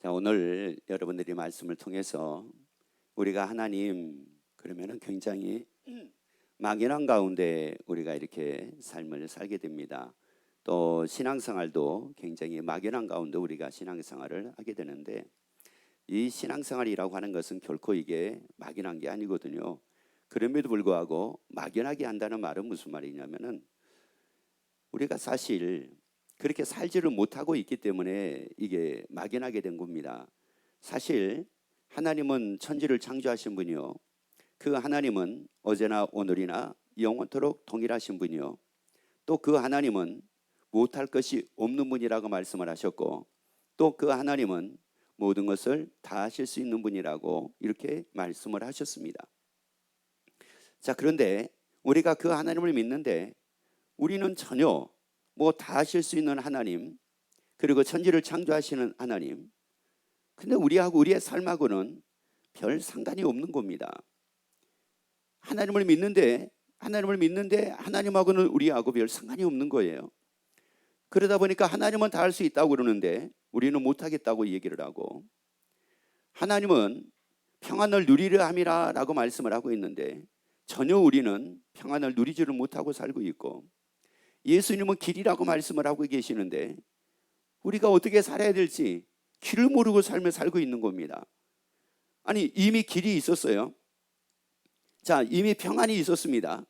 자, 오늘 여러분들이 말씀을 통해서 우리가 하나님 그러면은 굉장히 막연한 가운데 우리가 이렇게 삶을 살게 됩니다. 또 신앙생활도 굉장히 막연한 가운데 우리가 신앙생활을 하게 되는데, 이 신앙생활이라고 하는 것은 결코 이게 막연한 게 아니거든요. 그럼에도 불구하고 막연하게 한다는 말은 무슨 말이냐면은 우리가 사실 그렇게 살지를 못하고 있기 때문에 이게 막연하게 된 겁니다. 사실 하나님은 천지를 창조하신 분이요, 그 하나님은 어제나 오늘이나 영원토록 동일하신 분이요, 또 그 하나님은 못할 것이 없는 분이라고 말씀을 하셨고, 또 그 하나님은 모든 것을 다 하실 수 있는 분이라고 이렇게 말씀을 하셨습니다. 자, 그런데 우리가 그 하나님을 믿는데 우리는 전혀 다 하실 수 있는 하나님, 그리고 천지를 창조하시는 하나님, 근데 우리하고 우리의 삶하고는 별 상관이 없는 겁니다. 하나님을 믿는데 하나님하고는 우리하고 별 상관이 없는 거예요. 그러다 보니까 하나님은 다 할 수 있다고 그러는데 우리는 못하겠다고 얘기를 하고, 하나님은 평안을 누리려 함이라 라고 말씀을 하고 있는데 전혀 우리는 평안을 누리지를 못하고 살고 있고, 예수님은 길이라고 말씀을 하고 계시는데 우리가 어떻게 살아야 될지 길을 모르고 삶을 살고 있는 겁니다. 아니, 이미 길이 있었어요. 자, 이미 평안이 있었습니다.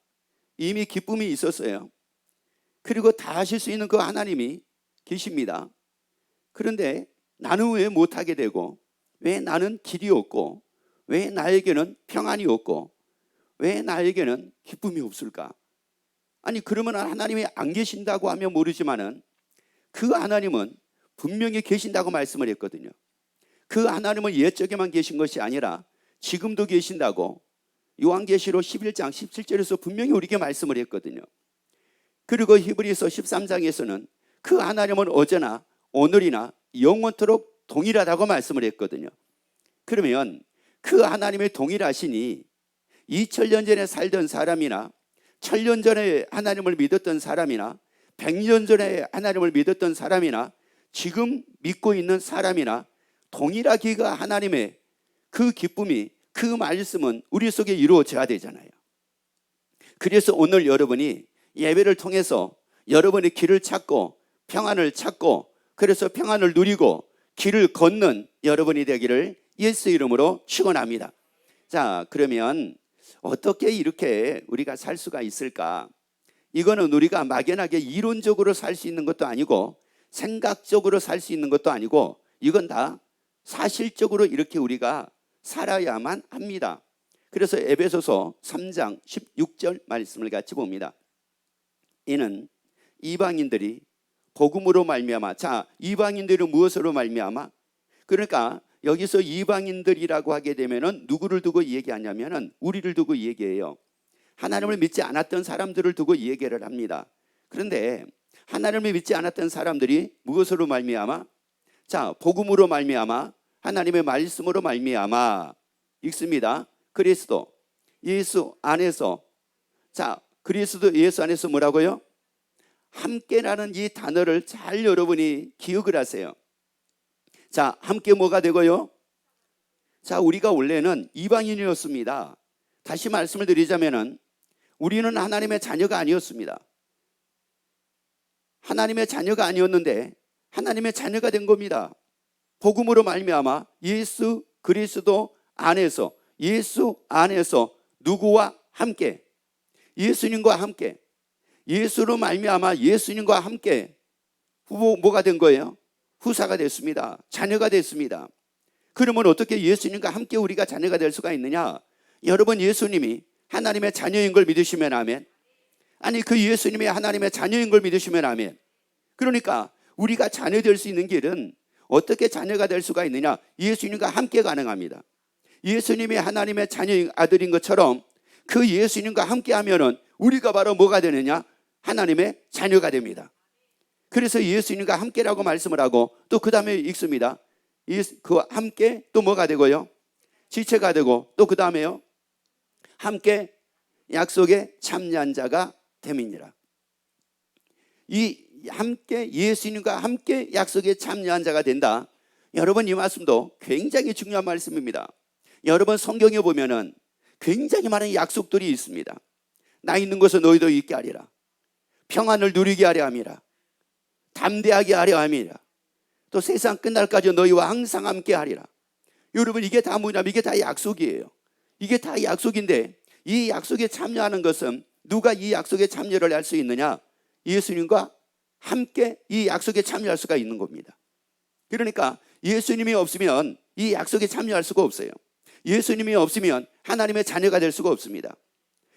이미 기쁨이 있었어요. 그리고 다 하실 수 있는 그 하나님이 계십니다. 그런데 나는 왜 못하게 되고, 왜 나는 길이 없고, 왜 나에게는 평안이 없고, 왜 나에게는 기쁨이 없을까? 아니, 그러면 하나님이 안 계신다고 하면 모르지만은 그 하나님은 분명히 계신다고 말씀을 했거든요. 그 하나님은 옛적에만 계신 것이 아니라 지금도 계신다고 요한계시록 11장 17절에서 분명히 우리에게 말씀을 했거든요. 그리고 히브리서 13장에서는 그 하나님은 어제나 오늘이나 영원토록 동일하다고 말씀을 했거든요. 그러면 그 하나님의 동일하시니 2000년 전에 살던 사람이나 1000년 전에 하나님을 믿었던 사람이나 100년 전에 하나님을 믿었던 사람이나 지금 믿고 있는 사람이나 동일하기가 하나님의 그 기쁨이, 그 말씀은 우리 속에 이루어져야 되잖아요. 그래서 오늘 여러분이 예배를 통해서 여러분의 길을 찾고 평안을 찾고, 그래서 평안을 누리고 길을 걷는 여러분이 되기를 예수 이름으로 축원합니다. 자, 그러면 어떻게 이렇게 우리가 살 수가 있을까? 이거는 우리가 막연하게 이론적으로 살 수 있는 것도 아니고 생각적으로 살 수 있는 것도 아니고, 이건 다 사실적으로 이렇게 우리가 살아야만 합니다. 그래서 에베소서 3장 16절 말씀을 같이 봅니다. 이는 이방인들이 복음으로 말미암아, 자, 이방인들이 무엇으로 말미암아? 그러니까 여기서 이방인들이라고 하게 되면은 누구를 두고 얘기하냐면은 우리를 두고 얘기해요. 하나님을 믿지 않았던 사람들을 두고 얘기를 합니다. 그런데 하나님을 믿지 않았던 사람들이 무엇으로 말미암아? 자, 복음으로 말미암아, 하나님의 말씀으로 말미암아. 읽습니다. 그리스도 예수 안에서, 자, 그리스도 예수 안에서 뭐라고요? 함께라는 이 단어를 잘 여러분이 기억을 하세요. 자, 함께 뭐가 되고요? 자, 우리가 원래는 이방인이었습니다. 다시 말씀을 드리자면은 우리는 하나님의 자녀가 아니었습니다. 하나님의 자녀가 아니었는데 하나님의 자녀가 된 겁니다. 복음으로 말미암아 예수 그리스도 안에서, 예수 안에서 누구와 함께? 예수님과 함께. 예수로 말미암아 예수님과 함께 뭐가 된 거예요? 후사가 됐습니다. 자녀가 됐습니다. 그러면 어떻게 예수님과 함께 우리가 자녀가 될 수가 있느냐? 여러분, 예수님이 하나님의 자녀인 걸 믿으시면 아멘. 아니, 그 예수님이 하나님의 자녀인 걸 믿으시면 아멘. 그러니까 우리가 자녀 될 수 있는 길은 어떻게 자녀가 될 수가 있느냐? 예수님과 함께 가능합니다. 예수님이 하나님의 자녀인 아들인 것처럼 그 예수님과 함께 하면은 우리가 바로 뭐가 되느냐? 하나님의 자녀가 됩니다. 그래서 예수님과 함께라고 말씀을 하고, 또 그 다음에 읽습니다. 그 함께 또 뭐가 되고요? 지체가 되고, 또 그 다음에요, 함께 약속에 참여한 자가 됨이니라. 이 함께, 예수님과 함께 약속에 참여한 자가 된다. 여러분, 이 말씀도 굉장히 중요한 말씀입니다. 여러분, 성경에 보면은 굉장히 많은 약속들이 있습니다. 나 있는 곳에 너희도 있게 하리라. 평안을 누리게 하려 함이라. 담대하게 하려 함이라. 또 세상 끝날까지 너희와 항상 함께 하리라. 여러분, 이게 다 뭐냐면 이게 다 약속이에요. 이게 다 약속인데 이 약속에 참여하는 것은 누가 이 약속에 참여를 할 수 있느냐? 예수님과 함께 이 약속에 참여할 수가 있는 겁니다. 그러니까 예수님이 없으면 이 약속에 참여할 수가 없어요. 예수님이 없으면 하나님의 자녀가 될 수가 없습니다.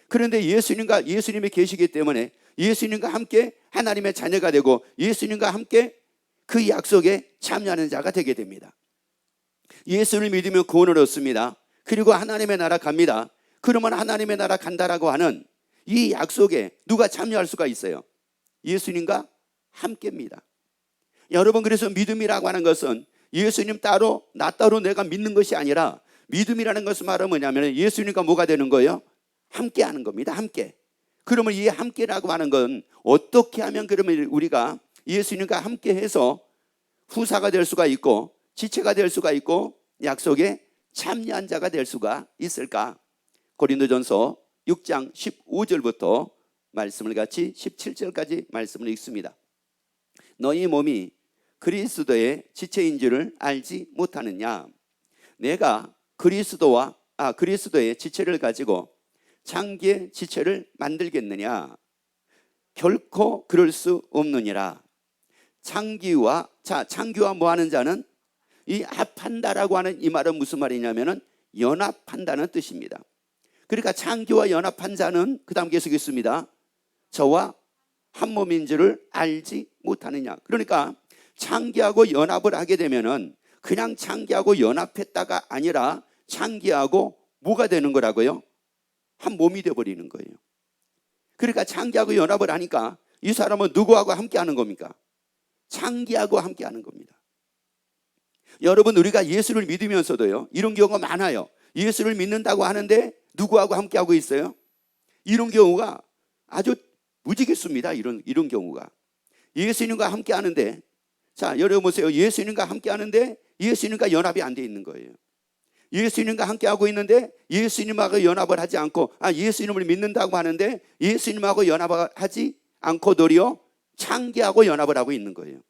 그런데 예수님이 계시기 때문에 예수님과 함께 하나님의 자녀가 되고 예수님과 함께 그 약속에 참여하는 자가 되게 됩니다. 예수를 믿으면 구원을 얻습니다. 그리고 하나님의 나라 갑니다. 그러면 하나님의 나라 간다라고 하는 이 약속에 누가 참여할 수가 있어요? 예수님과 함께입니다. 여러분, 그래서 믿음이라고 하는 것은 예수님 따로 나 따로 내가 믿는 것이 아니라 믿음이라는 것은 말은 뭐냐면 예수님과 뭐가 되는 거예요? 함께 하는 겁니다. 함께. 그러면 이 함께라고 하는 건 어떻게 하면 그러면 우리가 예수님과 함께 해서 후사가 될 수가 있고 지체가 될 수가 있고 약속에 참여한 자가 될 수가 있을까? 고린도전서 6장 15절부터 말씀을 같이 17절까지 말씀을 읽습니다. 너희 몸이 그리스도의 지체인 줄을 알지 못하느냐? 내가 그리스도의 지체를 가지고 장기의 지체를 만들겠느냐? 결코 그럴 수 없느니라. 창기와 뭐하는 자는 이 합한다라고 하는 이 말은 무슨 말이냐면은 연합한다는 뜻입니다. 그러니까 창기와 연합한 자는 그 다음 계속 있습니다. 저와 한 몸인 줄을 알지 못하느냐. 그러니까 창기하고 연합을 하게 되면은 그냥 창기하고 연합했다가 아니라 창기하고 뭐가 되는 거라고요? 한 몸이 되어버리는 거예요. 그러니까 창기하고 연합을 하니까 이 사람은 누구하고 함께 하는 겁니까? 창기하고 함께 하는 겁니다. 여러분, 우리가 예수를 믿으면서도요, 이런 경우가 많아요. 예수를 믿는다고 하는데 누구하고 함께 하고 있어요? 이런 경우가 아주 무지겠습니다. 이런 경우가. 예수님과 함께 하는데, 자, 여러분 보세요. 예수님과 함께 하는데 예수님과 연합이 안 돼 있는 거예요. 예수님과 함께 하고 있는데 예수님하고 연합을 하지 않고, 예수님을 믿는다고 하는데 예수님하고 연합을 하지 않고 도리어 창기하고 연합을 하고 있는 거예요.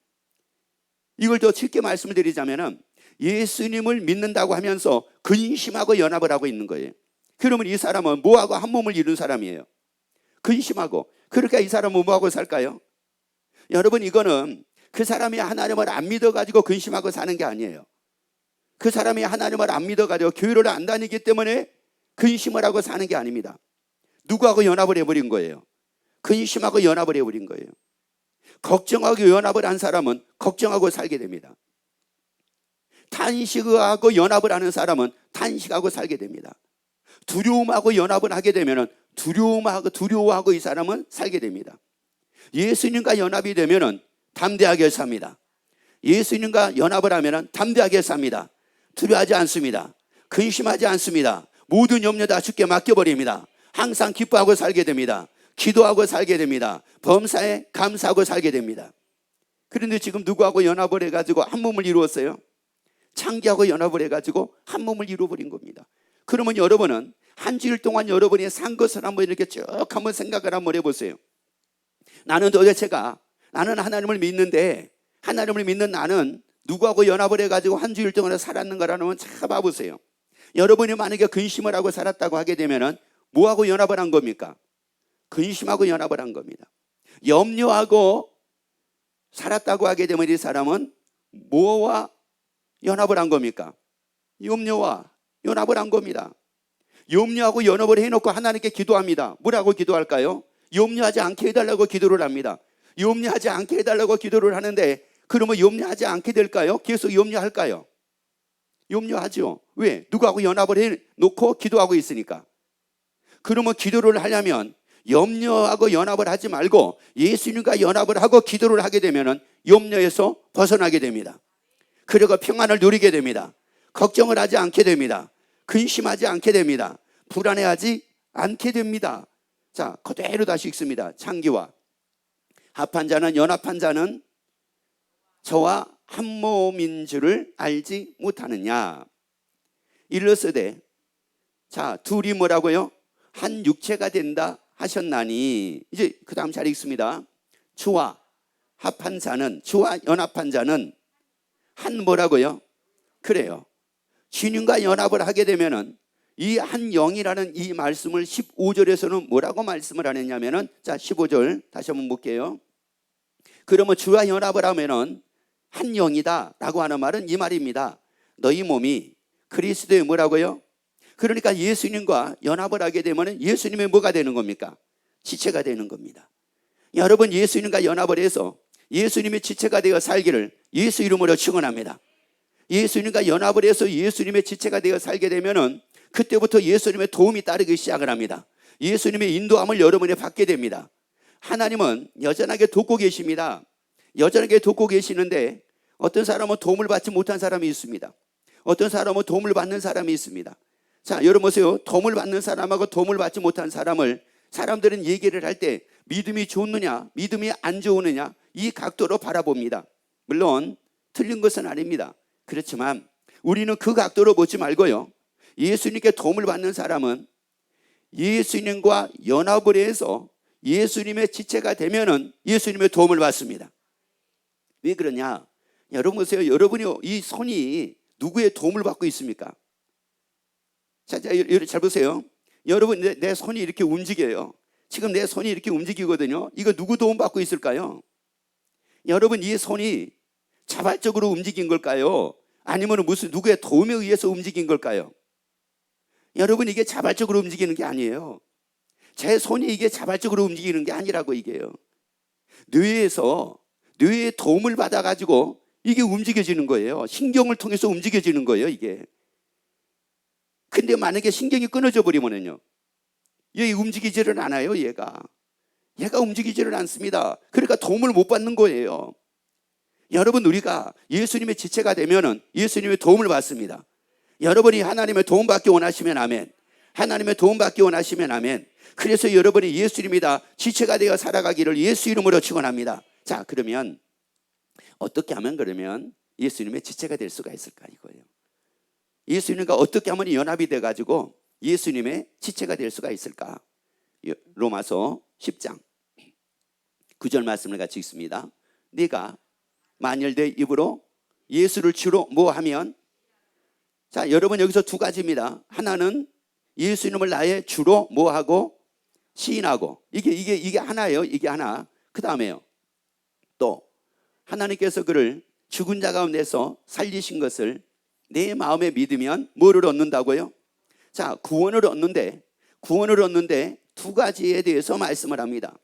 이걸 더 쉽게 말씀을 드리자면 예수님을 믿는다고 하면서 근심하고 연합을 하고 있는 거예요. 그러면 이 사람은 뭐하고 한 몸을 이룬 사람이에요? 근심하고. 그러니까 이 사람은 뭐하고 살까요? 여러분, 이거는 그 사람이 하나님을 안 믿어가지고 근심하고 사는 게 아니에요. 그 사람이 하나님을 안 믿어가지고 교회를 안 다니기 때문에 근심을 하고 사는 게 아닙니다. 누구하고 연합을 해버린 거예요? 근심하고 연합을 해버린 거예요. 걱정하고 연합을 한 사람은 걱정하고 살게 됩니다. 탄식하고 연합을 하는 사람은 탄식하고 살게 됩니다. 두려움하고 연합을 하게 되면 두려워하고 이 사람은 살게 됩니다. 예수님과 연합이 되면 담대하게 삽니다. 예수님과 연합을 하면 담대하게 삽니다. 두려워하지 않습니다. 근심하지 않습니다. 모든 염려 다 주께 맡겨버립니다. 항상 기뻐하고 살게 됩니다. 기도하고 살게 됩니다. 범사에 감사하고 살게 됩니다. 그런데 지금 누구하고 연합을 해가지고 한 몸을 이루었어요? 창기하고 연합을 해가지고 한 몸을 이루어버린 겁니다. 그러면 여러분은 한 주일 동안 여러분이 산 것을 한번 이렇게 쭉 한번 생각을 한번 해보세요. 나는 하나님을 믿는데 하나님을 믿는 나는 누구하고 연합을 해가지고 한 주일 동안 살았는가라는 건 잘 봐보세요. 여러분이 만약에 근심을 하고 살았다고 하게 되면은 뭐하고 연합을 한 겁니까? 근심하고 연합을 한 겁니다. 염려하고 살았다고 하게 되면 이 사람은 뭐와 연합을 한 겁니까? 염려와 연합을 한 겁니다. 염려하고 연합을 해놓고 하나님께 기도합니다. 뭐라고 기도할까요? 염려하지 않게 해달라고 기도를 합니다. 염려하지 않게 해달라고 기도를 하는데 그러면 염려하지 않게 될까요? 계속 염려할까요? 염려하죠. 왜? 누구하고 연합을 해놓고 기도하고 있으니까. 그러면 기도를 하려면 염려하고 연합을 하지 말고 예수님과 연합을 하고 기도를 하게 되면 염려에서 벗어나게 됩니다. 그리고 평안을 누리게 됩니다. 걱정을 하지 않게 됩니다. 근심하지 않게 됩니다. 불안해하지 않게 됩니다. 자, 그대로 다시 읽습니다. 창기와 합한 자는 연합한 자는 저와 한 몸인 줄을 알지 못하느냐. 일러스되 자 둘이 뭐라고요? 한 육체가 된다 하셨나니. 이제 그 다음 잘 읽습니다. 주와 합한 자는, 주와 연합한 자는 한 뭐라고요? 그래요. 주님과 연합을 하게 되면은 이 한 영이라는 이 말씀을 15절에서는 뭐라고 말씀을 하느냐면은, 자 15절 다시 한번 볼게요. 그러면 주와 연합을 하면은 한 영이다 라고 하는 말은 이 말입니다. 너희 몸이 그리스도의 뭐라고요? 그러니까 예수님과 연합을 하게 되면 예수님의 뭐가 되는 겁니까? 지체가 되는 겁니다. 여러분, 예수님과 연합을 해서 예수님의 지체가 되어 살기를 예수 이름으로 축원합니다. 예수님과 연합을 해서 예수님의 지체가 되어 살게 되면은 그때부터 예수님의 도움이 따르기 시작을 합니다. 예수님의 인도함을 여러분이 받게 됩니다. 하나님은 여전하게 돕고 계십니다. 여전하게 돕고 계시는데 어떤 사람은 도움을 받지 못한 사람이 있습니다. 어떤 사람은 도움을 받는 사람이 있습니다. 자, 여러분 보세요. 도움을 받는 사람하고 도움을 받지 못한 사람을 사람들은 얘기를 할 때 믿음이 좋느냐 믿음이 안 좋으느냐 이 각도로 바라봅니다. 물론 틀린 것은 아닙니다. 그렇지만 우리는 그 각도로 보지 말고요, 예수님께 도움을 받는 사람은 예수님과 연합을 해서 예수님의 지체가 되면은 예수님의 도움을 받습니다. 왜 그러냐? 여러분 보세요. 여러분이 이 손이 누구의 도움을 받고 있습니까? 자, 잘 보세요. 여러분, 내 손이 이렇게 움직여요. 지금 내 손이 이렇게 움직이거든요. 이거 누구 도움 받고 있을까요? 여러분, 이 손이 자발적으로 움직인 걸까요? 아니면 무슨 누구의 도움에 의해서 움직인 걸까요? 여러분, 이게 자발적으로 움직이는 게 아니에요. 제 손이 이게 자발적으로 움직이는 게 아니라고. 이게요, 뇌의 도움을 받아가지고 이게 움직여지는 거예요. 신경을 통해서 움직여지는 거예요, 이게. 근데 만약에 신경이 끊어져 버리면은요, 얘 움직이지를 않아요. 얘가 움직이지를 않습니다. 그러니까 도움을 못 받는 거예요. 여러분, 우리가 예수님의 지체가 되면은 예수님의 도움을 받습니다. 여러분이 하나님의 도움 받기 원하시면 아멘. 하나님의 도움 받기 원하시면 아멘. 그래서 여러분이 예수님이다 지체가 되어 살아가기를 예수 이름으로 축원합니다. 자, 그러면 어떻게 하면 그러면 예수님의 지체가 될 수가 있을까 이거예요. 예수님과 어떻게 하면 연합이 돼가지고 예수님의 지체가 될 수가 있을까? 로마서 10장 9절 말씀을 같이 읽습니다. 네가 만일 내 입으로 예수를 주로 뭐하면, 자, 여러분 여기서 두 가지입니다. 하나는 예수님을 나의 주로 뭐하고 시인하고, 이게 하나예요. 이게 하나. 그 다음에요, 또 하나님께서 그를 죽은 자 가운데서 살리신 것을 내 마음에 믿으면 뭐를 얻는다고요? 자, 구원을 얻는데 두 가지에 대해서 말씀을 합니다.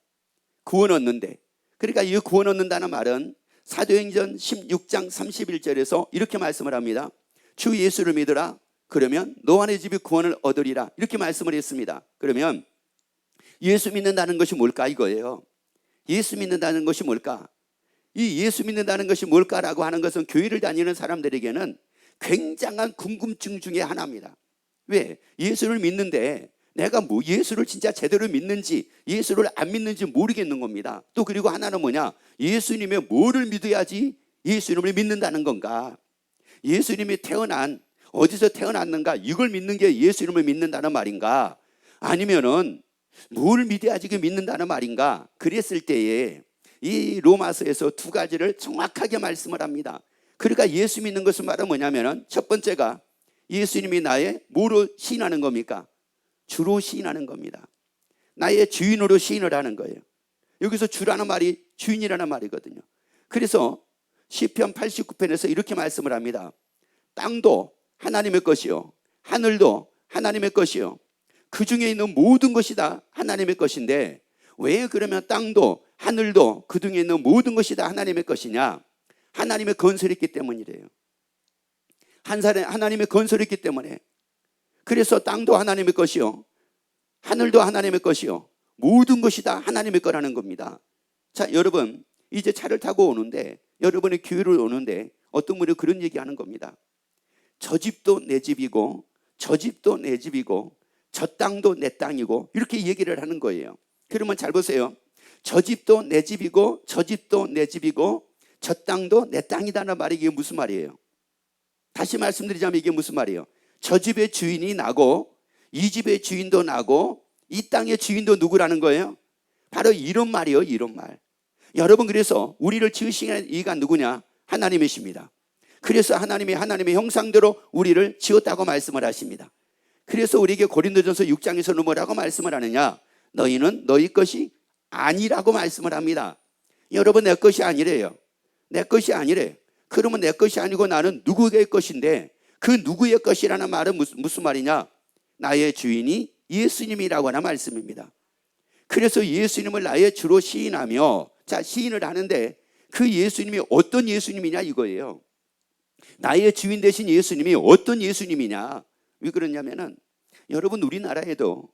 구원 얻는데, 그러니까 이 구원 얻는다는 말은 사도행전 16장 31절에서 이렇게 말씀을 합니다. 주 예수를 믿으라 그러면 너와 내 집이 구원을 얻으리라, 이렇게 말씀을 했습니다. 그러면 예수 믿는다는 것이 뭘까 이거예요. 예수 믿는다는 것이 뭘까? 이 예수 믿는다는 것이 뭘까라고 하는 것은 교회를 다니는 사람들에게는 굉장한 궁금증 중에 하나입니다. 왜? 예수를 믿는데 내가 뭐 예수를 진짜 제대로 믿는지 예수를 안 믿는지 모르겠는 겁니다. 또 그리고 하나는 뭐냐? 예수님의 뭐를 믿어야지 예수님을 믿는다는 건가? 예수님이 어디서 태어났는가? 이걸 믿는 게 예수님을 믿는다는 말인가? 아니면은 뭘 믿어야지 믿는다는 말인가? 그랬을 때에 이 로마서에서 두 가지를 정확하게 말씀을 합니다. 그러니까 예수 믿는 것은 말은 뭐냐면은 첫 번째가 예수님이 나의 뭐로 시인하는 겁니까? 주로 시인하는 겁니다. 나의 주인으로 시인을 하는 거예요. 여기서 주라는 말이 주인이라는 말이거든요. 그래서 시편 89편에서 이렇게 말씀을 합니다. 땅도 하나님의 것이요 하늘도 하나님의 것이요 그 중에 있는 모든 것이 다 하나님의 것인데, 왜 그러면 땅도 하늘도 그 중에 있는 모든 것이 다 하나님의 것이냐? 하나님의 건설했기 때문이래요. 하나님의 건설했기 때문에. 그래서 땅도 하나님의 것이요 하늘도 하나님의 것이요 모든 것이 다 하나님의 거라는 겁니다. 자, 여러분 이제 차를 타고 오는데, 여러분이 교회를 오는데 어떤 분이 그런 얘기하는 겁니다. 저 집도 내 집이고 저 집도 내 집이고 저 땅도 내 땅이고, 이렇게 얘기를 하는 거예요. 그러면 잘 보세요. 저 집도 내 집이고 저 집도 내 집이고 저 땅도 내 땅이다는 말이 이게 무슨 말이에요? 다시 말씀드리자면 이게 무슨 말이에요? 저 집의 주인이 나고 이 집의 주인도 나고 이 땅의 주인도 누구라는 거예요? 바로 이런 말이에요. 이런 말. 여러분, 그래서 우리를 지으신 이가 누구냐? 하나님이십니다. 그래서 하나님이 하나님의 형상대로 우리를 지었다고 말씀을 하십니다. 그래서 우리에게 고린도전서 6장에서는 뭐라고 말씀을 하느냐? 너희는 너희 것이 아니라고 말씀을 합니다. 여러분, 내 것이 아니래요. 내 것이 아니래. 그러면 내 것이 아니고 나는 누구의 것인데, 그 누구의 것이라는 말은 무슨 말이냐? 나의 주인이 예수님이라고 하는 말씀입니다. 그래서 예수님을 나의 주로 시인하며, 자, 시인을 하는데 그 예수님이 어떤 예수님이냐 이거예요. 나의 주인 되신 예수님이 어떤 예수님이냐? 왜 그러냐면은, 여러분, 우리나라에도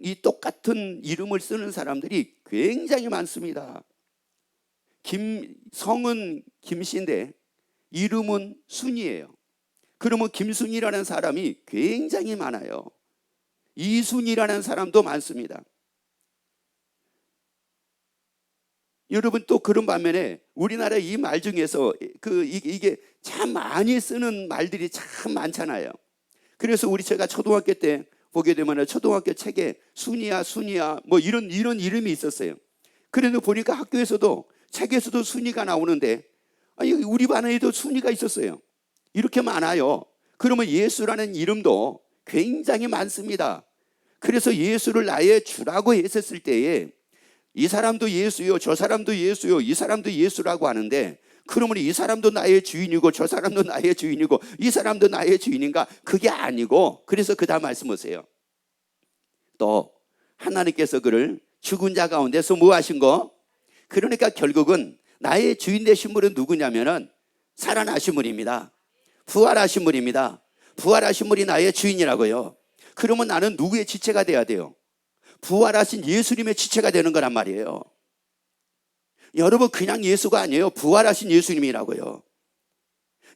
이 똑같은 이름을 쓰는 사람들이 굉장히 많습니다. 성은 김씨인데 이름은 순이에요. 그러면 김순이라는 사람이 굉장히 많아요. 이순이라는 사람도 많습니다. 여러분, 또 그런 반면에 우리나라 이 말 중에서 이게 참 많이 쓰는 말들이 참 많잖아요. 그래서 제가 초등학교 때 보게 되면 초등학교 책에 순이야 뭐 이런 이름이 있었어요. 그런데 보니까 학교에서도 책에서도 순이가 나오는데, 아니, 우리 반에도 순이가 있었어요. 이렇게 많아요. 그러면 예수라는 이름도 굉장히 많습니다. 그래서 예수를 나의 주라고 했었을 때에 이 사람도 예수요, 저 사람도 예수요, 이 사람도 예수라고 하는데, 그러면 이 사람도 나의 주인이고 저 사람도 나의 주인이고 이 사람도 나의 주인인가? 그게 아니고, 그래서 그 다음 말씀 보세요. 또 하나님께서 그를 죽은 자 가운데서 뭐 하신 거? 그러니까 결국은 나의 주인 되신 분은 누구냐면은 살아나신 분입니다. 부활하신 분입니다. 부활하신 분이 나의 주인이라고요. 그러면 나는 누구의 지체가 돼야 돼요? 부활하신 예수님의 지체가 되는 거란 말이에요. 여러분, 그냥 예수가 아니에요. 부활하신 예수님이라고요.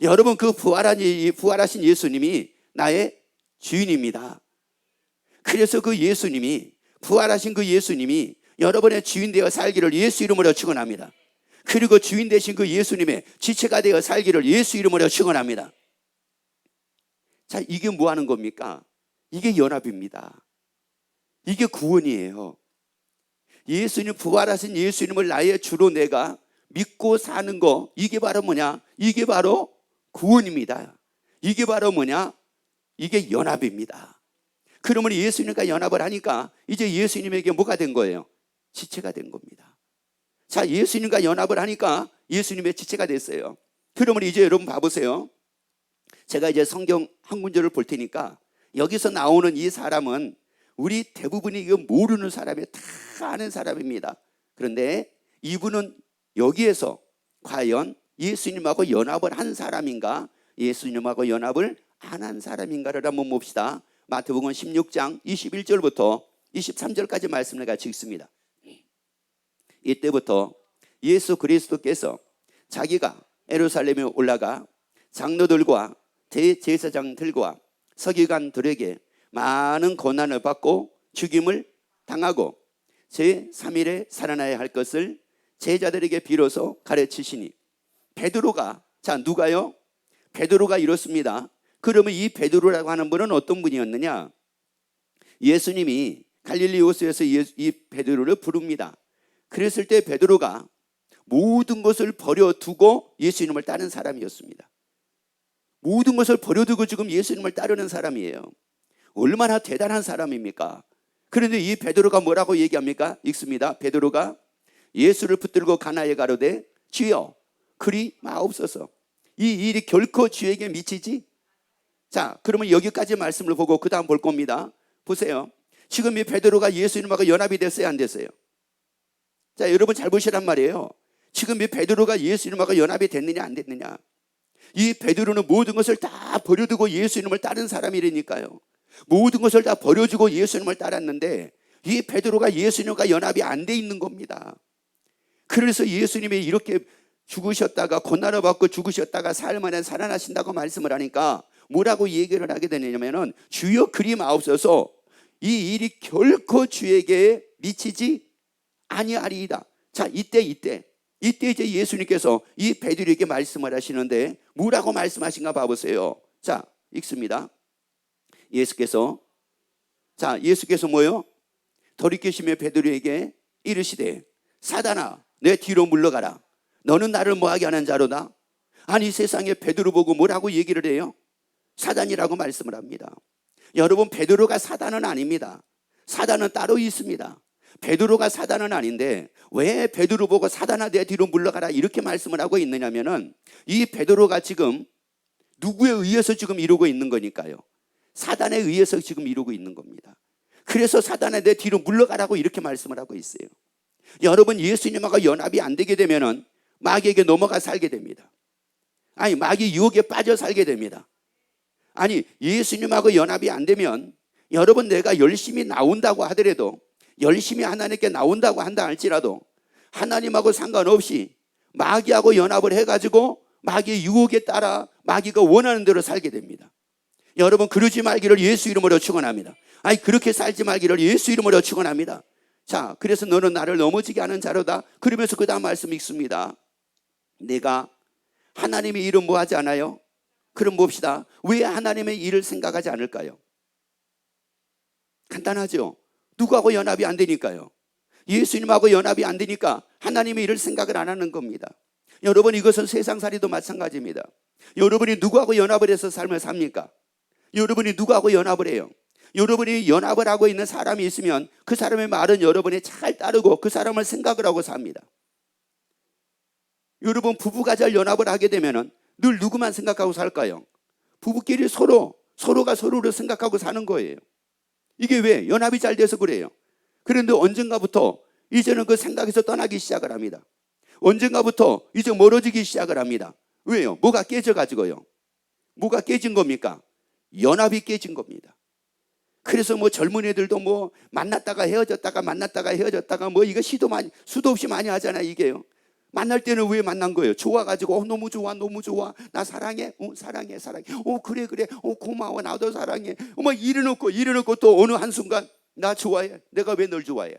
여러분, 그 부활하신 예수님이 나의 주인입니다. 그래서 그 예수님이, 부활하신 그 예수님이 여러분의 주인 되어 살기를 예수 이름으로 축원합니다. 그리고 주인 되신 그 예수님의 지체가 되어 살기를 예수 이름으로 축원합니다. 자, 이게 뭐 하는 겁니까? 이게 연합입니다. 이게 구원이에요. 예수님, 부활하신 예수님을 나의 주로 내가 믿고 사는 거, 이게 바로 뭐냐? 이게 바로 구원입니다. 이게 바로 뭐냐? 이게 연합입니다. 그러면 예수님과 연합을 하니까 이제 예수님에게 뭐가 된 거예요? 지체가 된 겁니다. 자, 예수님과 연합을 하니까 예수님의 지체가 됐어요. 그러면 이제 여러분 봐보세요. 제가 이제 성경 한 문절을 볼 테니까 여기서 나오는 이 사람은 우리 대부분이 이거 모르는 사람이에요. 다 아는 사람입니다. 그런데 이분은 여기에서 과연 예수님하고 연합을 한 사람인가, 예수님하고 연합을 안 한 사람인가를 한번 봅시다. 마태복음 16장 21절부터 23절까지 말씀을 같이 읽습니다. 이때부터 예수 그리스도께서 자기가 예루살렘에 올라가 장로들과 대제사장들과 서기관들에게 많은 고난을 받고 죽임을 당하고 제3일에 살아나야 할 것을 제자들에게 비로소 가르치시니, 베드로가, 자, 누가요? 베드로가 이렇습니다. 그러면 이 베드로라고 하는 분은 어떤 분이었느냐? 예수님이 갈릴리 호수에서 이 베드로를 부릅니다. 그랬을 때 베드로가 모든 것을 버려두고 예수님을 따른 사람이었습니다. 모든 것을 버려두고 지금 예수님을 따르는 사람이에요. 얼마나 대단한 사람입니까? 그런데 이 베드로가 뭐라고 얘기합니까? 읽습니다. 베드로가 예수를 붙들고 가나에 가로되 주여 그리 마옵소서. 이 일이 결코 주에게 미치지. 자, 그러면 여기까지 말씀을 보고 그 다음 볼 겁니다. 보세요. 지금 이 베드로가 예수님하고 연합이 됐어요, 안 됐어요? 자, 여러분 잘 보시란 말이에요. 지금 이 베드로가 예수님하고 연합이 됐느냐 안 됐느냐? 이 베드로는 모든 것을 다 버려두고 예수님을 따른 사람이라니까요. 모든 것을 다 버려주고 예수님을 따랐는데 이 베드로가 예수님과 연합이 안 돼 있는 겁니다. 그래서 예수님이 이렇게 죽으셨다가 고난을 받고 죽으셨다가 사흘 만에 살아나신다고 말씀을 하니까 뭐라고 얘기를 하게 되냐면은 주여 그리 마옵소서. 이 일이 결코 주에게 미치지 아니하리이다. 자, 이때 이때 이제 예수님께서 이 베드로에게 말씀을 하시는데 뭐라고 말씀하신가 봐보세요. 자, 읽습니다. 예수께서 뭐요? 돌이키시며 베드로에게 이르시되 사단아 내 뒤로 물러가라. 너는 나를 뭐하게 하는 자로다. 아니 세상에 베드로 보고 뭐라고 얘기를 해요? 사단이라고 말씀을 합니다. 여러분, 베드로가 사단은 아닙니다. 사단은 따로 있습니다. 베드로가 사단은 아닌데 왜 베드로 보고 사단아 내 뒤로 물러가라 이렇게 말씀을 하고 있느냐면은 이 베드로가 지금 누구에 의해서 지금 이루고 있는 거니까요. 사단에 의해서 지금 이루고 있는 겁니다. 그래서 사단아 내 뒤로 물러가라고 이렇게 말씀을 하고 있어요. 여러분, 예수님하고 연합이 안 되게 되면은 마귀에게 넘어가 살게 됩니다. 아니, 마귀 유혹에 빠져 살게 됩니다. 아니, 예수님하고 연합이 안 되면 여러분, 내가 열심히 나온다고 하더라도, 열심히 하나님께 나온다고 한다 할지라도 하나님하고 상관없이 마귀하고 연합을 해가지고 마귀의 유혹에 따라 마귀가 원하는 대로 살게 됩니다. 여러분, 그러지 말기를 예수 이름으로 축원합니다. 아니, 그렇게 살지 말기를 예수 이름으로 축원합니다. 자, 그래서 너는 나를 넘어지게 하는 자로다. 그러면서 그 다음 말씀 읽습니다. 내가 하나님의 일은 뭐 하지 않아요? 그럼 봅시다. 왜 하나님의 일을 생각하지 않을까요? 간단하죠. 누구하고 연합이 안 되니까요. 예수님하고 연합이 안 되니까 하나님의 일을 생각을 안 하는 겁니다. 여러분, 이것은 세상살이도 마찬가지입니다. 여러분이 누구하고 연합을 해서 삶을 삽니까? 여러분이 누구하고 연합을 해요? 여러분이 연합을 하고 있는 사람이 있으면 그 사람의 말은 여러분이 잘 따르고 그 사람을 생각을 하고 삽니다. 여러분, 부부가 잘 연합을 하게 되면 늘 누구만 생각하고 살까요? 부부끼리 서로가 서로를 생각하고 사는 거예요. 이게 왜? 연합이 잘 돼서 그래요. 그런데 언젠가부터 이제는 그 생각에서 떠나기 시작을 합니다. 언젠가부터 이제 멀어지기 시작을 합니다. 왜요? 뭐가 깨져가지고요. 뭐가 깨진 겁니까? 연합이 깨진 겁니다. 그래서 뭐 젊은 애들도 뭐 만났다가 헤어졌다가 뭐 이거 수도 없이 많이 하잖아요, 이게요. 만날 때는 왜 만난 거예요? 좋아가지고 너무 좋아 나 사랑해 사랑해 그래 고마워 나도 사랑해 막 이래놓고 또 어느 한순간 나 좋아해 내가 왜 널 좋아해?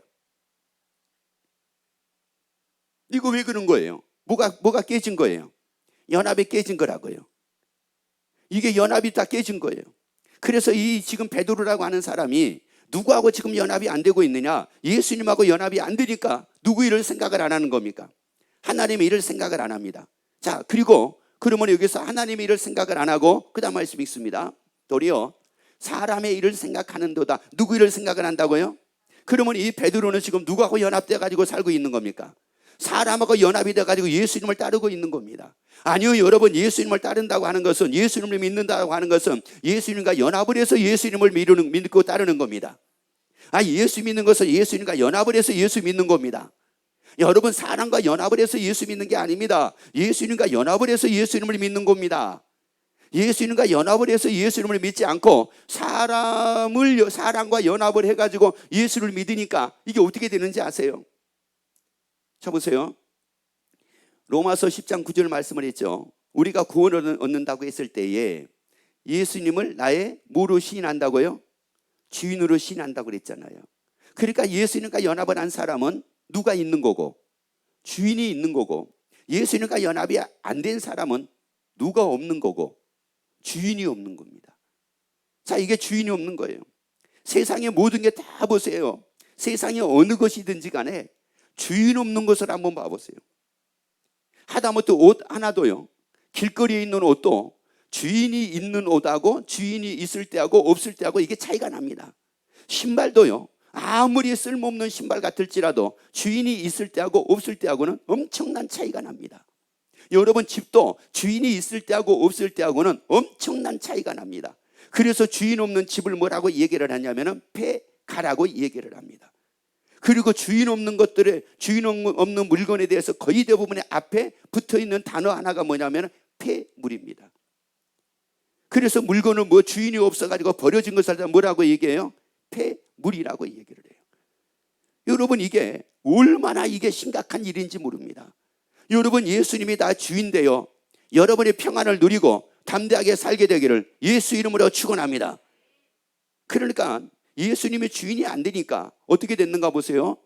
이거 왜 그런 거예요? 뭐가 깨진 거예요? 연합이 깨진 거라고요. 이게 연합이 다 깨진 거예요. 그래서 이 지금 베드로라고 하는 사람이 누구하고 지금 연합이 안 되고 있느냐? 예수님하고 연합이 안 되니까 누구 일을 생각을 안 하는 겁니까? 하나님의 일을 생각을 안 합니다. 자, 그리고 그러면 여기서 하나님의 일을 생각을 안 하고 그 다음 말씀 읽습니다. 도리어 사람의 일을 생각하는도다. 누구 일을 생각을 한다고요? 그러면 이 베드로는 지금 누구하고 연합돼 가지고 살고 있는 겁니까? 사람하고 연합이 돼 가지고 예수님을 따르고 있는 겁니다. 아니요, 여러분, 예수님을 따른다고 하는 것은, 예수님을 믿는다고 하는 것은 예수님과 연합을 해서 예수님을 믿고 따르는 겁니다. 예수 믿는 것은 예수님과 연합을 해서 예수 믿는 겁니다. 여러분, 사람과 연합을 해서 예수 믿는 게 아닙니다. 예수님과 연합을 해서 예수님을 믿는 겁니다. 예수님과 연합을 해서 예수님을 믿지 않고 사람과 연합을 해가지고 예수를 믿으니까 이게 어떻게 되는지 아세요? 자, 보세요. 로마서 10장 9절 말씀을 했죠. 우리가 구원을 얻는다고 했을 때에 예수님을 나의 뭐로 시인한다고요? 주인으로 시인한다고 그랬잖아요. 그러니까 예수님과 연합을 한 사람은 누가 있는 거고 주인이 있는 거고, 예수님과 연합이 안 된 사람은 누가 없는 거고 주인이 없는 겁니다. 자, 이게 주인이 없는 거예요. 세상의 모든 게 다 보세요. 세상에 어느 것이든지 간에 주인 없는 것을 한번 봐보세요. 하다못해 옷 하나도요, 길거리에 있는 옷도 주인이 있는 옷하고 주인이 있을 때하고 없을 때하고 이게 차이가 납니다. 신발도요, 아무리 쓸모없는 신발 같을지라도 주인이 있을 때하고 없을 때하고는 엄청난 차이가 납니다. 여러분, 집도 주인이 있을 때하고 없을 때하고는 엄청난 차이가 납니다. 그래서 주인 없는 집을 뭐라고 얘기를 하냐면은 폐가라고 얘기를 합니다. 그리고 주인 없는 물건에 대해서 거의 대부분의 앞에 붙어있는 단어 하나가 뭐냐면 폐물입니다. 그래서 물건은 뭐 주인이 없어가지고 버려진 것을 뭐라고 얘기해요? 폐물이라고 얘기를 해요. 여러분, 이게 얼마나 이게 심각한 일인지 모릅니다. 여러분, 예수님이 다 주인되어 여러분의 평안을 누리고 담대하게 살게 되기를 예수 이름으로 축원합니다. 그러니까 예수님의 주인이 안 되니까 어떻게 됐는가 보세요.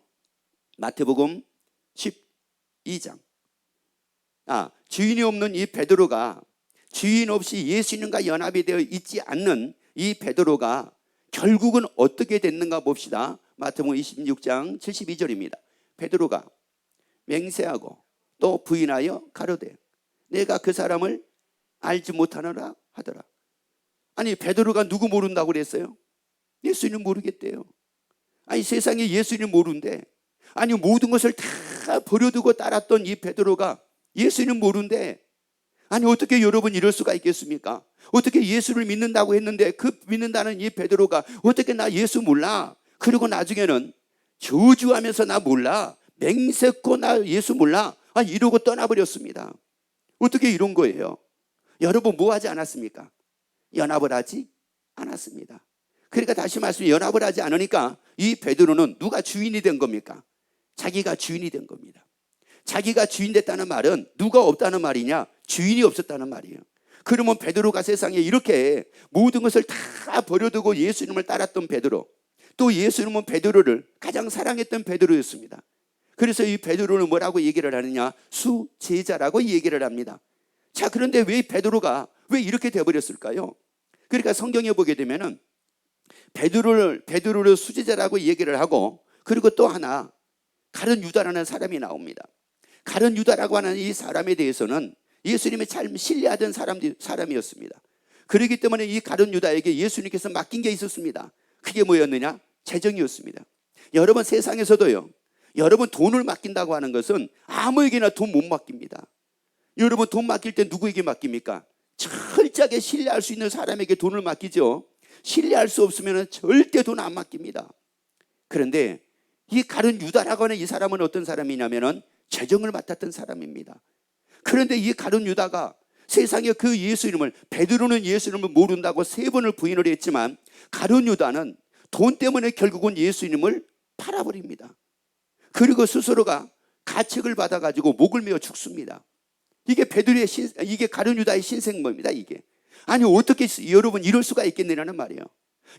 마태복음 12장 주인이 없는 이 베드로가, 주인 없이 예수님과 연합이 되어 있지 않는 이 베드로가 결국은 어떻게 됐는가 봅시다. 마태복음 26장 72절입니다. 베드로가 맹세하고 또 부인하여 가로되 내가 그 사람을 알지 못하노라 하더라. 아니, 베드로가 누구 모른다고 그랬어요? 예수님 모르겠대요. 아니, 세상에 예수님 모른대. 아니, 모든 것을 다 버려두고 따랐던 이 베드로가 예수님 모른대. 아니, 어떻게 여러분 이럴 수가 있겠습니까? 어떻게 예수를 믿는다고 했는데 그 믿는다는 이 베드로가 어떻게 나 예수 몰라? 그리고 나중에는 저주하면서 나 몰라, 맹세코 나 예수 몰라, 이러고 떠나버렸습니다. 어떻게 이런 거예요? 여러분 뭐 하지 않았습니까? 연합을 하지 않았습니다. 그러니까 다시 말씀, 연합을 하지 않으니까 이 베드로는 누가 주인이 된 겁니까? 자기가 주인이 된 겁니다. 자기가 주인 됐다는 말은 누가 없다는 말이냐? 주인이 없었다는 말이에요. 그러면 베드로가 세상에 이렇게 모든 것을 다 버려두고 예수님을 따랐던 베드로, 또 예수님은 베드로를 가장 사랑했던 베드로였습니다. 그래서 이 베드로는 뭐라고 얘기를 하느냐? 수제자라고 얘기를 합니다. 자, 그런데 왜 베드로가 왜 이렇게 되어버렸을까요? 그러니까 성경에 보게 되면은 베드로를 수제자라고 얘기를 하고, 그리고 또 하나 가룟 유다라는 사람이 나옵니다. 가룟 유다라고 하는 이 사람에 대해서는 예수님이 참 신뢰하던 사람이었습니다. 그렇기 때문에 이 가룟 유다에게 예수님께서 맡긴 게 있었습니다. 그게 뭐였느냐? 재정이었습니다. 여러분 세상에서도요, 여러분 돈을 맡긴다고 하는 것은 아무에게나 돈 못 맡깁니다. 여러분 돈 맡길 때 누구에게 맡깁니까? 철저하게 신뢰할 수 있는 사람에게 돈을 맡기죠. 신뢰할 수 없으면 절대 돈 안 맡깁니다. 그런데 이 가룟 유다라고 하는 이 사람은 어떤 사람이냐면은 재정을 맡았던 사람입니다. 그런데 이 가룟 유다가 세상에 그 예수님을, 베드로는 예수님을 모른다고 3번을 부인을 했지만 가룟 유다는 돈 때문에 결국은 예수님을 팔아버립니다. 그리고 스스로가 가책을 받아가지고 목을 메어 죽습니다. 이게 이게 가룟 유다의 신생모입니다. 이게. 아니, 어떻게 여러분 이럴 수가 있겠느냐는 말이에요.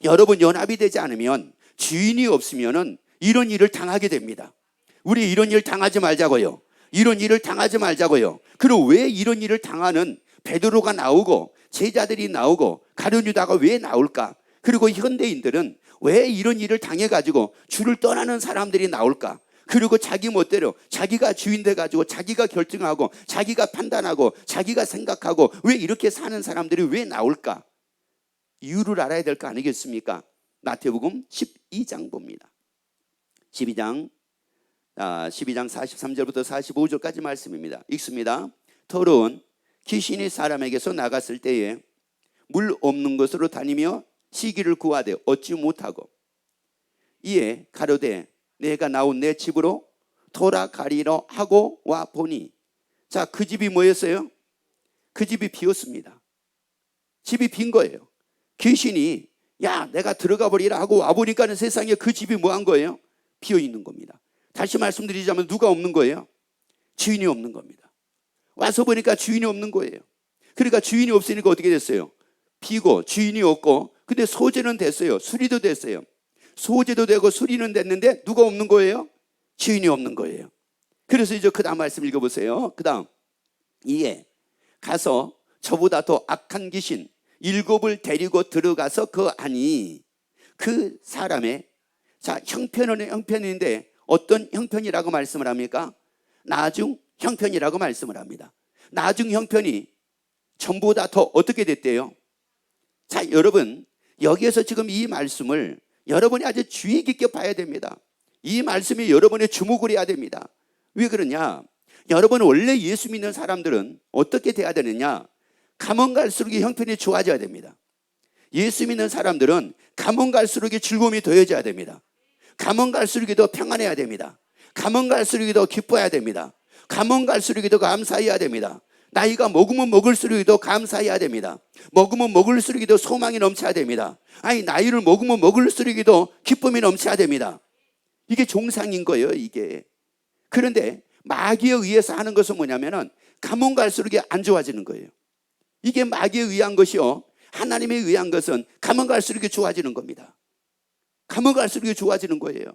여러분 연합이 되지 않으면, 주인이 없으면은 이런 일을 당하게 됩니다. 우리 이런 일 당하지 말자고요. 이런 일을 당하지 말자고요. 그리고 왜 이런 일을 당하는 베드로가 나오고 제자들이 나오고 가룟 유다가 왜 나올까? 그리고 현대인들은 왜 이런 일을 당해가지고 주를 떠나는 사람들이 나올까? 그리고 자기 멋대로 자기가 주인 돼가지고 자기가 결정하고 자기가 판단하고 자기가 생각하고 왜 이렇게 사는 사람들이 왜 나올까? 이유를 알아야 될 거 아니겠습니까? 마태복음 12장 봅니다. 12장 43절부터 45절까지 말씀입니다. 읽습니다. 더러운 귀신이 사람에게서 나갔을 때에 물 없는 곳으로 다니며 시기를 구하되 얻지 못하고 이에 가로되 내가 나온 내 집으로 돌아가리라 하고 와 보니, 자, 그 집이 뭐였어요? 그 집이 비었습니다. 집이 빈 거예요. 귀신이 야 내가 들어가 버리라 하고 와 보니까는 세상에 그 집이 뭐 한 거예요? 비어 있는 겁니다. 다시 말씀드리자면 누가 없는 거예요? 주인이 없는 겁니다. 와서 보니까 주인이 없는 거예요. 그러니까 주인이 없으니까 어떻게 됐어요? 비고 주인이 없고, 근데 소재는 됐어요. 수리도 됐어요. 소재도 되고 수리는 됐는데 누가 없는 거예요? 주인이 없는 거예요. 그래서 이제 그 다음 말씀 읽어보세요. 그 다음 이에 가서 저보다 더 악한 귀신 7을 데리고 들어가서 그 안이 그 사람의, 자, 형편은 형편인데 어떤 형편이라고 말씀을 합니까? 나중 형편이라고 말씀을 합니다. 나중 형편이 전보다 더 어떻게 됐대요? 자, 여러분 여기에서 지금 이 말씀을 여러분이 아주 주의 깊게 봐야 됩니다. 이 말씀이 여러분의 주목을 해야 됩니다. 왜 그러냐? 여러분 원래 예수 믿는 사람들은 어떻게 돼야 되느냐? 가면 갈수록 형편이 좋아져야 됩니다. 예수 믿는 사람들은 가면 갈수록 즐거움이 더해져야 됩니다. 가면 갈수록 더 평안해야 됩니다. 가면 갈수록 더 기뻐해야 됩니다. 가면 갈수록 더 감사해야 됩니다. 나이가 먹으면 먹을수록 더 감사해야 됩니다. 먹으면 먹을수록 더 소망이 넘쳐야 됩니다. 아니, 나이를 먹으면 먹을수록 더 기쁨이 넘쳐야 됩니다. 이게 정상인 거예요, 이게. 그런데 마귀에 의해서 하는 것은 뭐냐면은 가면 갈수록 안 좋아지는 거예요. 이게 마귀에 의한 것이요, 하나님에 의한 것은 가면 갈수록 좋아지는 겁니다. 가면 갈수록 좋아지는 거예요.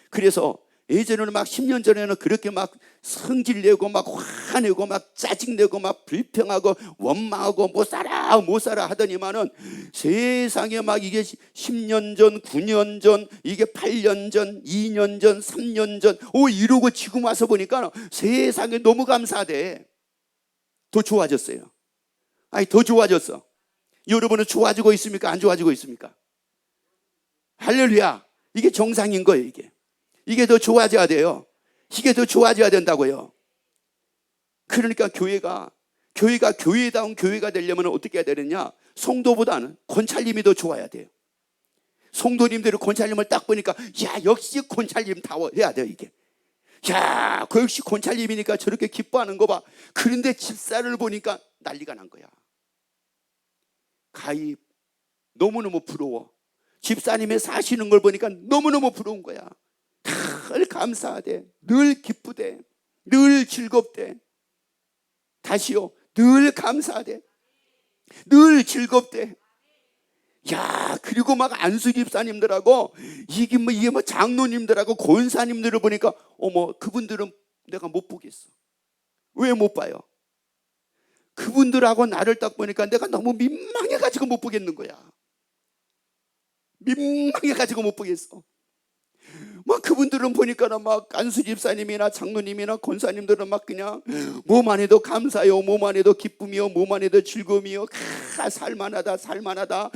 그래서 예전에는 막 10년 전에는 그렇게 막 성질내고 막 화내고 막 짜증내고 막 불평하고 원망하고 못 살아 하더니만은 세상에 막 이게 10년 전, 9년 전, 이게 8년 전, 2년 전, 3년 전, 이러고 지금 와서 보니까 세상에 너무 감사하대. 더 좋아졌어요. 아니, 더 좋아졌어. 여러분은 좋아지고 있습니까? 안 좋아지고 있습니까? 할렐루야. 이게 정상인 거예요. 이게 더 좋아져야 돼요. 이게 더 좋아져야 된다고요. 그러니까 교회가 교회다운 교회가 되려면 어떻게 해야 되느냐? 성도보다는 권찰님이 더 좋아야 돼요. 성도님들이 권찰님을 딱 보니까 역시 권찰님다워 해야 돼요. 이게 그 역시 권찰님이니까 저렇게 기뻐하는 거 봐. 그런데 집사를 보니까 난리가 난 거야. 가히 너무너무 부러워. 집사님의 사시는 걸 보니까 너무너무 부러운 거야. 늘 감사하대, 늘 기쁘대, 늘 즐겁대. 다시요, 늘 감사하대, 늘 즐겁대. 그리고 막 안수 집사님들하고 이게 뭐 장로님들하고 권사님들을 보니까 그분들은 내가 못 보겠어. 왜 못 봐요? 그분들하고 나를 딱 보니까 내가 너무 민망해가지고 못 보겠는 거야. 민망해가지고 못 보겠어. 막 그분들은 보니까 막 안수 집사님이나 장로님이나 권사님들은 막 그냥 뭐만 해도 감사요, 뭐만 해도 기쁨이요, 뭐만 해도 즐거움이요. 살만하다.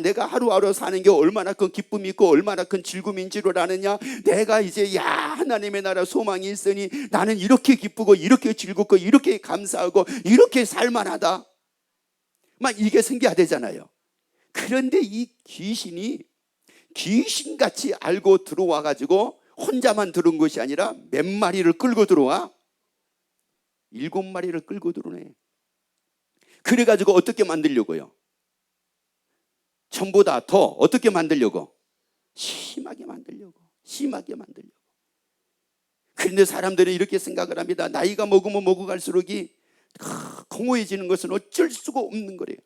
내가 하루하루 사는 게 얼마나 큰 기쁨이 있고 얼마나 큰 즐거움인 줄을 아느냐. 내가 이제 하나님의 나라 소망이 있으니 나는 이렇게 기쁘고 이렇게 즐겁고 이렇게 감사하고 이렇게 살만하다. 막 이게 생겨야 되잖아요. 그런데 이 귀신이 귀신같이 알고 들어와가지고 혼자만 들어온 것이 아니라 몇 마리를 끌고 들어와? 7마리를 끌고 들어오네. 그래가지고 어떻게 만들려고요? 전보다 더 어떻게 만들려고? 심하게 만들려고. 그런데 사람들은 이렇게 생각을 합니다. 나이가 먹으면 먹어갈수록 공허해지는 것은 어쩔 수가 없는 거래요.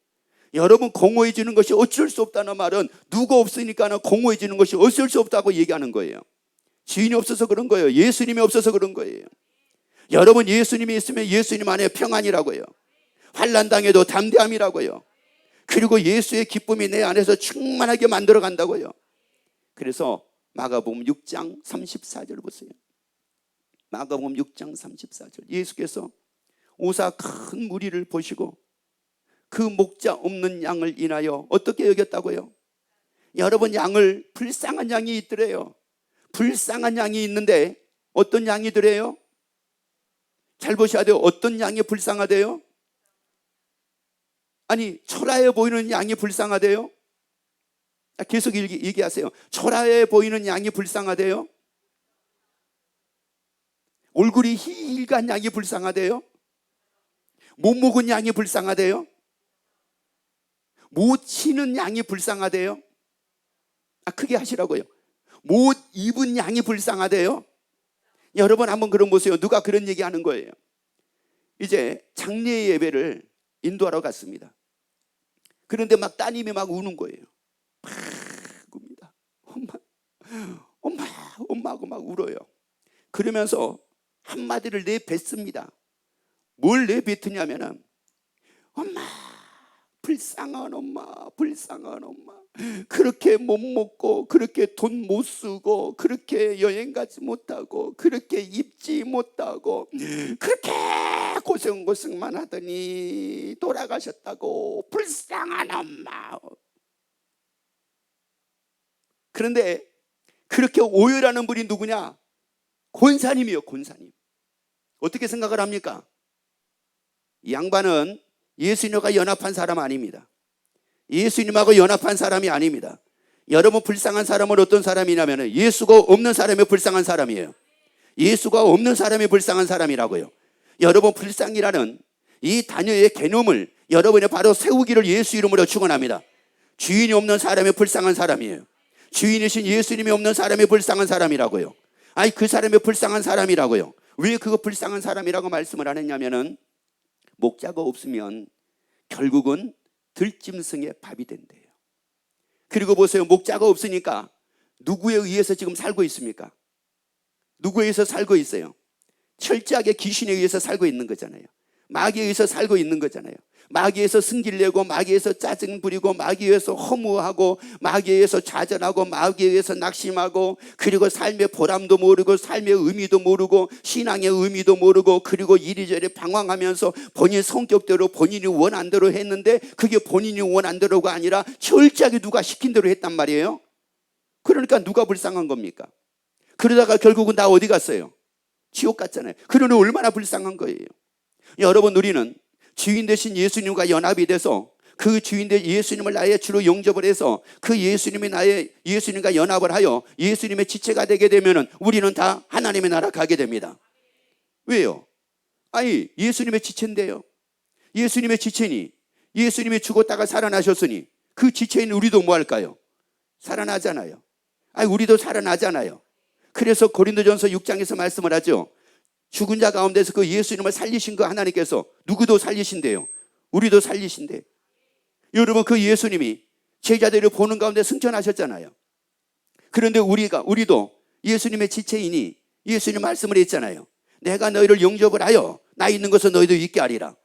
여러분, 공허해지는 것이 어쩔 수 없다는 말은 누가 없으니까 공허해지는 것이 어쩔 수 없다고 얘기하는 거예요. 주인이 없어서 그런 거예요. 예수님이 없어서 그런 거예요. 여러분, 예수님이 있으면 예수님 안에 평안이라고요. 환난 당해도 담대함이라고요. 그리고 예수의 기쁨이 내 안에서 충만하게 만들어 간다고요. 그래서 마가복음 6장 34절 보세요. 마가복음 6장 34절. 예수께서 오사 큰 무리를 보시고 그 목자 없는 양을 인하여 어떻게 여겼다고요? 여러분, 양을 불쌍한 양이 있더래요. 불쌍한 양이 있는데 어떤 양이더래요? 잘 보셔야 돼요. 어떤 양이 불쌍하대요? 아니, 초라해 보이는 양이 불쌍하대요? 계속 얘기하세요. 초라해 보이는 양이 불쌍하대요? 얼굴이 힐간 양이 불쌍하대요? 못 먹은 양이 불쌍하대요? 못 치는 양이 불쌍하대요? 크게 하시라고요. 못 입은 양이 불쌍하대요? 여러분, 한번 그럼 보세요. 누가 그런 얘기 하는 거예요? 이제 장례 예배를 인도하러 갔습니다. 그런데 막 따님이 막 우는 거예요. 막 웁니다. 엄마하고 막 울어요. 그러면서 한마디를 내뱉습니다. 뭘 내뱉으냐면은 엄마, 불쌍한 엄마. 그렇게 못 먹고 그렇게 돈 못 쓰고 그렇게 여행 가지 못하고 그렇게 입지 못하고 그렇게 고생만 하더니 돌아가셨다고. 불쌍한 엄마. 그런데 그렇게 오열하는 분이 누구냐? 권사님이요, 권사님. 어떻게 생각을 합니까? 이 양반은 예수님과 연합한 사람 아닙니다. 예수님하고 연합한 사람이 아닙니다. 여러분, 불쌍한 사람은 어떤 사람이냐면 예수가 없는 사람이 불쌍한 사람이에요. 예수가 없는 사람이 불쌍한 사람이라고요. 여러분, 불쌍이라는 이 단어의 개념을 여러분이 바로 세우기를 예수 이름으로 축원합니다. 주인이 없는 사람이 불쌍한 사람이에요. 주인이신 예수님이 없는 사람이 불쌍한 사람이라고요. 아니, 그 사람이 불쌍한 사람이라고요. 왜 그거 불쌍한 사람이라고 말씀을 안 했냐면은 목자가 없으면 결국은 들짐승의 밥이 된대요. 그리고 보세요. 목자가 없으니까 누구에 의해서 지금 살고 있습니까? 누구에 의해서 살고 있어요? 철저하게 귀신에 의해서 살고 있는 거잖아요. 마귀에 의해서 살고 있는 거잖아요. 마귀에 의해서 승질 내고, 마귀에 의해서 짜증 부리고, 마귀에 의해서 허무하고, 마귀에 의해서 좌절하고, 마귀에 의해서 낙심하고, 그리고 삶의 보람도 모르고, 삶의 의미도 모르고, 신앙의 의미도 모르고, 그리고 이리저리 방황하면서 본인 성격대로 본인이 원한 대로 했는데 그게 본인이 원한 대로가 아니라 철저하게 누가 시킨 대로 했단 말이에요. 그러니까 누가 불쌍한 겁니까? 그러다가 결국은 다 어디 갔어요? 지옥 갔잖아요. 그러니 얼마나 불쌍한 거예요. 여러분, 우리는 주인 되신 예수님과 연합이 돼서 그 주인 되신 예수님을 나의 주로 영접을 해서 그 예수님이 나의 예수님과 연합을 하여 예수님의 지체가 되게 되면 우리는 다 하나님의 나라 가게 됩니다. 왜요? 아니, 예수님의 지체인데요. 예수님의 지체니, 예수님이 죽었다가 살아나셨으니 그 지체인 우리도 뭐 할까요? 살아나잖아요. 아니, 우리도 살아나잖아요. 그래서 고린도전서 6장에서 말씀을 하죠. 죽은 자 가운데서 그 예수님을 살리신 그 하나님께서 누구도 살리신대요. 우리도 살리신대. 여러분, 그 예수님이 제자들을 보는 가운데 승천하셨잖아요. 그런데 우리도 예수님의 지체이니 예수님 말씀을 했잖아요. 내가 너희를 영접을 하여 나 있는 곳에 너희도 있게 하리라.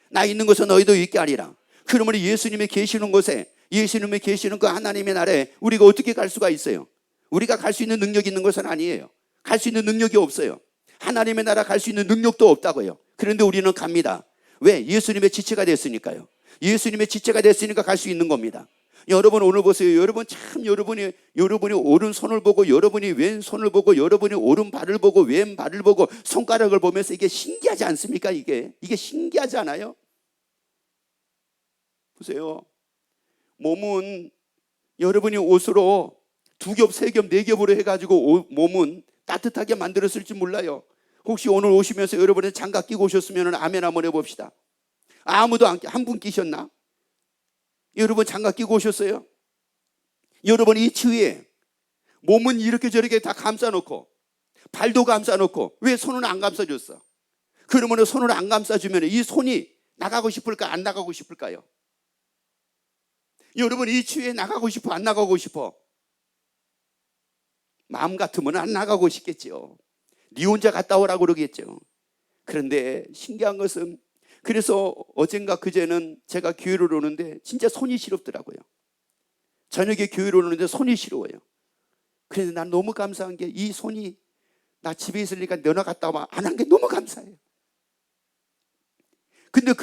나 있는 곳에 너희도 있게 하리라. 그러면 예수님이 계시는 곳에, 예수님이 계시는 그 하나님의 나라에 우리가 어떻게 갈 수가 있어요? 우리가 갈 수 있는 능력이 있는 것은 아니에요. 갈 수 있는 능력이 없어요. 하나님의 나라 갈 수 있는 능력도 없다고요. 그런데 우리는 갑니다. 왜? 예수님의 지체가 됐으니까요. 예수님의 지체가 됐으니까 갈 수 있는 겁니다. 여러분, 오늘 보세요. 여러분, 참 여러분이 오른손을 보고, 여러분이 왼손을 보고, 여러분이 오른발을 보고, 왼발을 보고, 손가락을 보면서 이게 신기하지 않습니까? 이게 신기하지 않아요? 보세요. 몸은 여러분이 옷으로 2겹, 3겹, 4겹으로 해가지고 몸은 따뜻하게 만들었을지 몰라요. 혹시 오늘 오시면서 여러분이 장갑 끼고 오셨으면 아멘 한번 해봅시다. 아무도 한 분 끼셨나? 여러분 장갑 끼고 오셨어요? 여러분 이 추위에 몸은 이렇게 저렇게 다 감싸놓고 발도 감싸놓고 왜 손은 안 감싸줬어? 그러면 손을 안 감싸주면 이 손이 나가고 싶을까 안 나가고 싶을까요? 여러분 이 추위에 나가고 싶어 안 나가고 싶어? 마음 같으면 안 나가고 싶겠죠. 네 혼자 갔다 오라고 그러겠죠. 그런데 신기한 것은, 그래서 어젠가 그제는 제가 교회를 오는데 진짜 손이 시렵더라고요. 저녁에 교회를 오는데 손이 시려워요. 그래서 난 너무 감사한 게 이 손이 나 집에 있으니까 면허 갔다 오면 안 한 게 너무 감사해요. 근데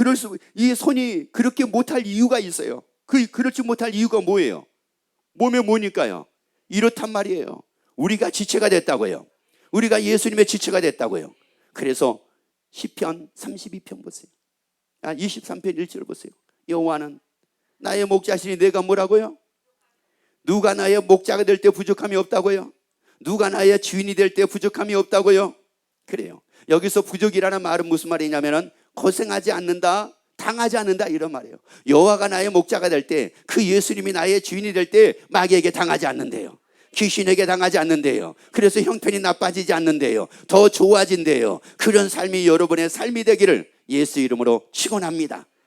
이 손이 그렇게 못할 이유가 있어요. 그렇지 못할 이유가 뭐예요? 몸에 뭐니까요? 이렇단 말이에요. 우리가 지체가 됐다고요. 우리가 예수님의 지체가 됐다고요. 그래서 시편 32편 보세요. 23편 1절 보세요. 여호와는 나의 목자시니 내가 뭐라고요? 누가 나의 목자가 될 때 부족함이 없다고요? 누가 나의 주인이 될 때 부족함이 없다고요? 그래요. 여기서 부족이라는 말은 무슨 말이냐면은 고생하지 않는다, 당하지 않는다 이런 말이에요. 여호와가 나의 목자가 될 때, 그 예수님이 나의 주인이 될 때 마귀에게 당하지 않는데요. 귀신에게 당하지 않는데요. 그래서 형편이 나빠지지 않는데요. 더 좋아진대요. 그런 삶이 여러분의 삶이 되기를 예수 이름으로 축원합니다.